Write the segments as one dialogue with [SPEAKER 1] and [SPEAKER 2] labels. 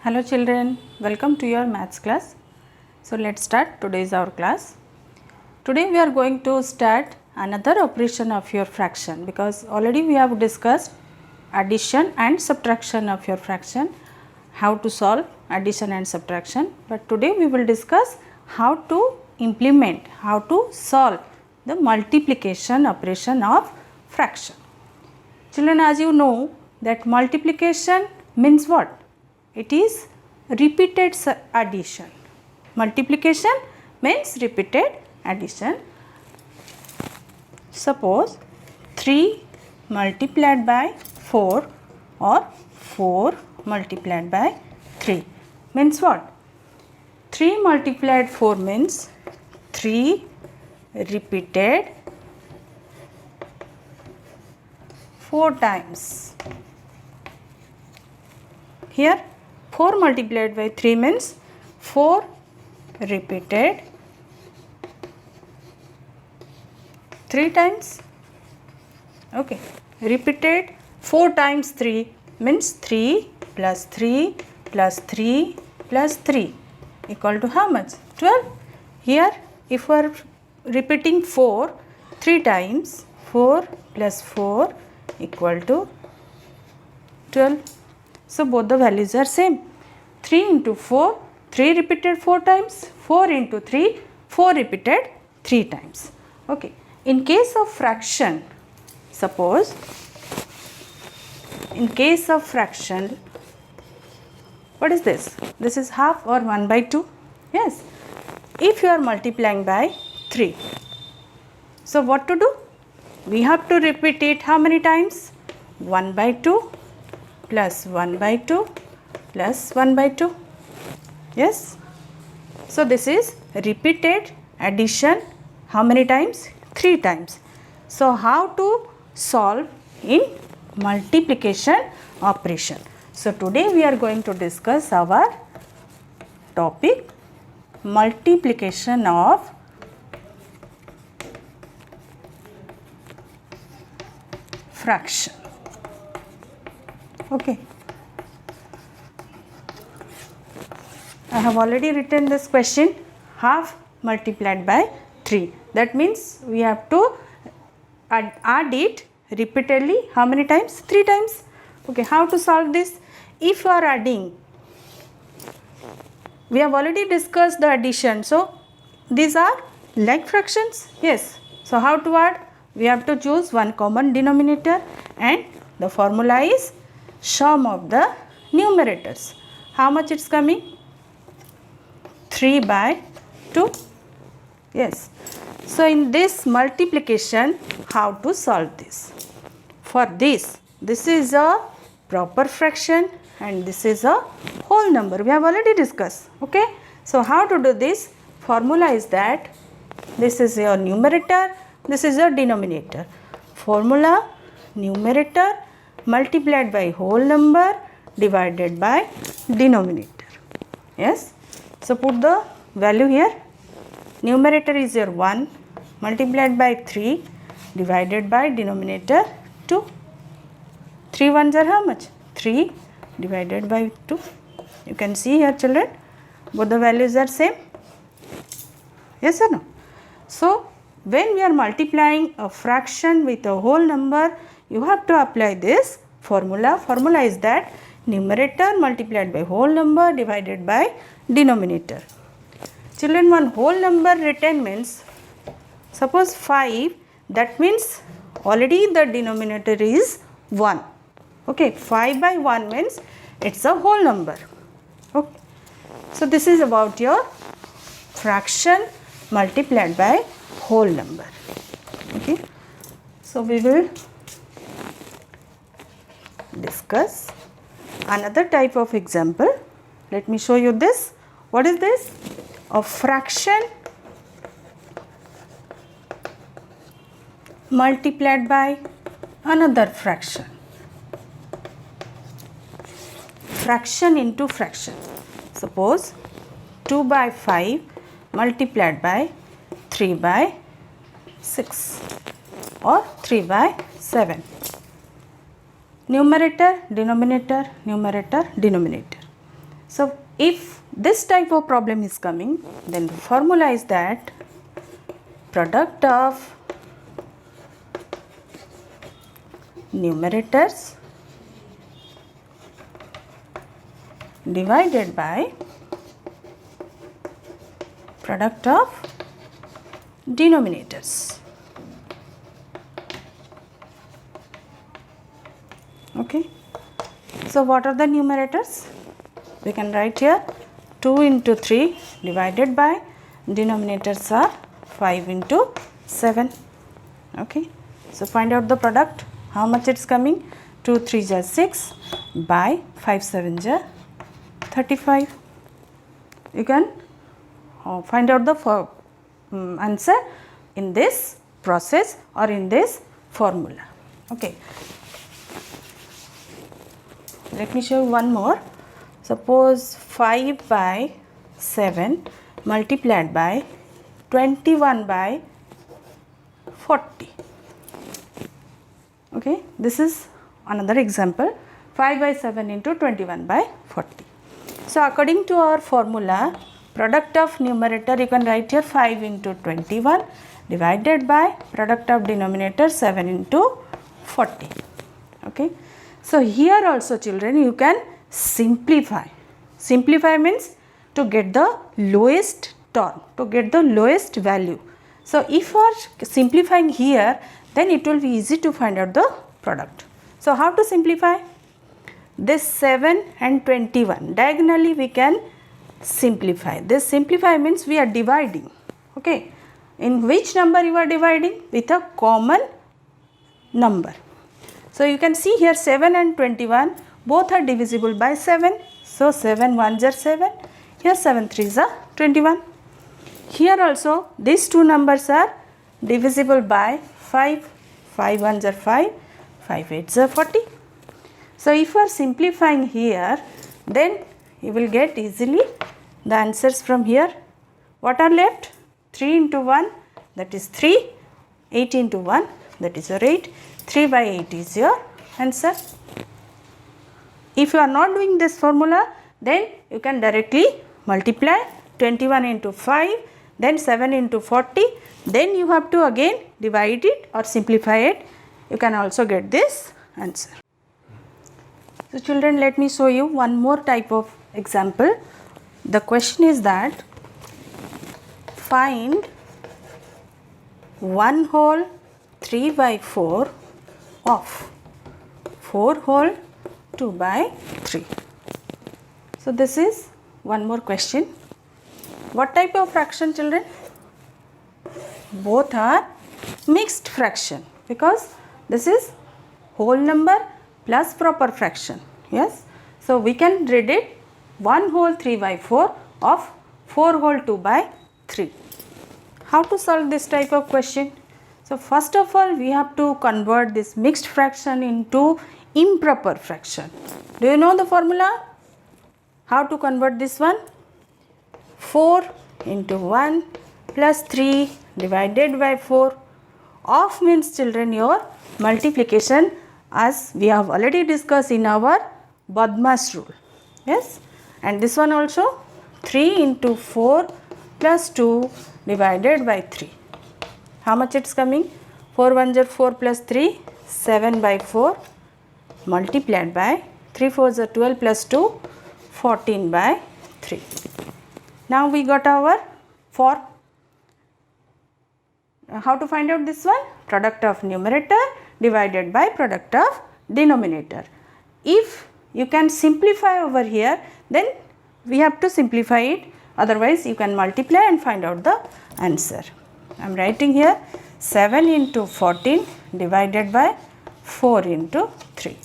[SPEAKER 1] Hello children, welcome to your maths class. So let's start today's our class. Today we are going to start another operation of your fraction because already we have discussed addition and subtraction of your fraction, how to solve addition and subtraction, but today we will discuss how to implement, how to solve the multiplication operation of fraction. Children, as you know that multiplication means what? It is repeated addition. Multiplication means repeated addition. Suppose 3 multiplied by 4 or 4 multiplied by 3 means what? 3 multiplied 4 means 3 repeated 4 times. Here 4 multiplied by 3 means 4 repeated 3 times. Okay, repeated 4 times 3 means 3 plus 3 plus 3 plus 3 equal to how much? 12. Here if we are repeating 4 3 times, 4 plus 4 equal to 12. So both the values are same. 3 into 4, 3 repeated 4 times, 4 into 3, 4 repeated 3 times. Okay. In case of fraction, suppose in case of fraction, what is this? This is half or 1 by 2. Yes. If you are multiplying by 3, so what to do? We have to repeat it how many times? 1 by 2 plus 1 by 2 plus 1 by 2. Yes. So this is repeated addition how many times? 3 times. So how to solve in multiplication operation? So today we are going to discuss our topic multiplication of fraction. Okay. I have already written this question, half multiplied by 3. That means we have to add it repeatedly how many times? 3 times. Okay, how to solve this? If you are adding, we have already discussed the addition. So these are like fractions. Yes. So how to add? We have to choose one common denominator and the formula is sum of the numerators. How much it's coming? 3 by 2. Yes. So in this multiplication, how to solve this? For this is a proper fraction and this is a whole number. We have already discussed. Okay. So how to do this? Formula is that this is your numerator, this is your denominator. Formula numerator multiplied by whole number divided by denominator. Yes. So put the value here. Numerator is your 1 multiplied by 3 divided by denominator 2. 3 ones are how much? 3 divided by 2. You can see here children, both the values are same. Yes or no? So when we are multiplying a fraction with a whole number, you have to apply this formula. Formula is that numerator multiplied by whole number divided by denominator. Children, one whole number written means, suppose 5, that means already the denominator is 1. Okay, 5 by 1 means it's a whole number. Okay. So this is about your fraction multiplied by whole number. Okay. So we will discuss another type of example. Let me show you this. What is this? A fraction multiplied by another fraction. Fraction into fraction. Suppose 2 by 5 multiplied by 3 by 6 or 3 by 7. numerator, denominator, numerator, denominator. So if this type of problem is coming, then the formula is that product of numerators divided by product of denominators. Okay. So what are the numerators? We can write here 2 into 3 divided by denominators are 5 into 7. Okay. So find out the product. How much it's coming? 2 3 are 6 by 5 7 are 35. You can find out the answer in this process or in this formula. Okay. Let me show you one more. Suppose 5 by 7 multiplied by 21 by 40. Okay, this is another example. 5 by 7 into 21 by 40. So according to our formula, product of numerator you can write here 5 into 21 divided by product of denominator 7 into 40. Okay. So here also children you can simplify. Simplify means to get the lowest term, to get the lowest value. So if you are simplifying here, then it will be easy to find out the product. So how to simplify? This 7 and 21 diagonally we can simplify. This simplify means we are dividing. Okay. In which number you are dividing? With a common number. So you can see here 7 and 21 both are divisible by 7. So 7 1s are 7. Here 7 3s are 21. Here also these two numbers are divisible by 5. 5 1s are 5. 5 8s are 40. So if you are simplifying here, then you will get easily the answers from here. What are left? 3 into 1, that is 3. 8 into 1, that is your 8. 3 by 8 is your answer. If you are not doing this formula, then you can directly multiply 21 into 5, then 7 into 40, then you have to again divide it or simplify it. You can also get this answer. So children, let me show you one more type of example. The question is that find 1 whole 3 by 4 of 4 whole 2 by 3. So this is one more question. What type of fraction, children? Both are mixed fraction, because this is whole number plus proper fraction. Yes. So we can read it 1 whole 3 by 4 of 4 whole 2 by 3. How to solve this type of question? So first of all we have to convert this mixed fraction into improper fraction. Do you know the formula? How to convert this one? 4 into 1 plus 3 divided by 4. Of means, children, your multiplication, as we have already discussed in our Badmash rule. Yes. And this one also 3 into 4 plus 2 divided by 3. How much it's coming? 4 1s are 4 plus 3, 7 by 4 multiplied by 3 4s are 12 plus 2, 14 by 3. Now we got our 4. How to find out this one? Product of numerator divided by product of denominator. If you can simplify over here, then we have to simplify it. Otherwise, you can multiply and find out the answer. I am writing here 7 into 14 divided by 4 into 3.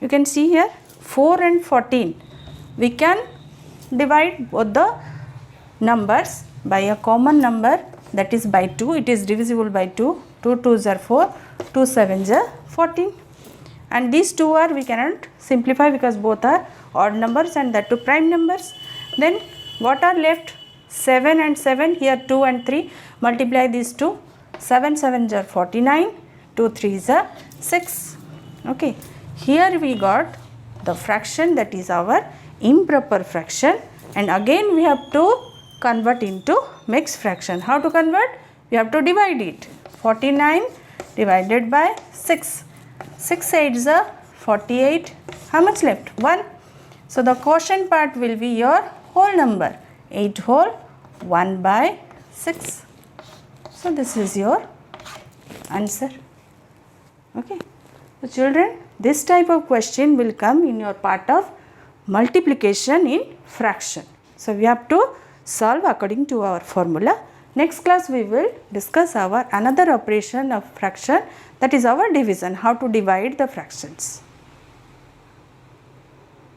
[SPEAKER 1] You can see here 4 and 14. We can divide both the numbers by a common number, that is by 2. It is divisible by 2. 2 2s are 4, 2 7s are 14. And these two are we cannot simplify because both are odd numbers and that too prime numbers. Then what are left? 7 and 7, here 2 and 3, multiply these two. 7 7s are 49, 2 3s are 6. Okay. Here we got the fraction, that is our improper fraction, and again we have to convert into mixed fraction. How to convert? We have to divide it. 49 divided by 6. 6 8s are 48. How much left? 1. So the quotient part will be your whole number. 8 whole 1 by 6. So this is your answer. Okay. So children, this type of question will come in your part of multiplication in fraction. So we have to solve according to our formula. Next class we will discuss our another operation of fraction, that is our division, how to divide the fractions.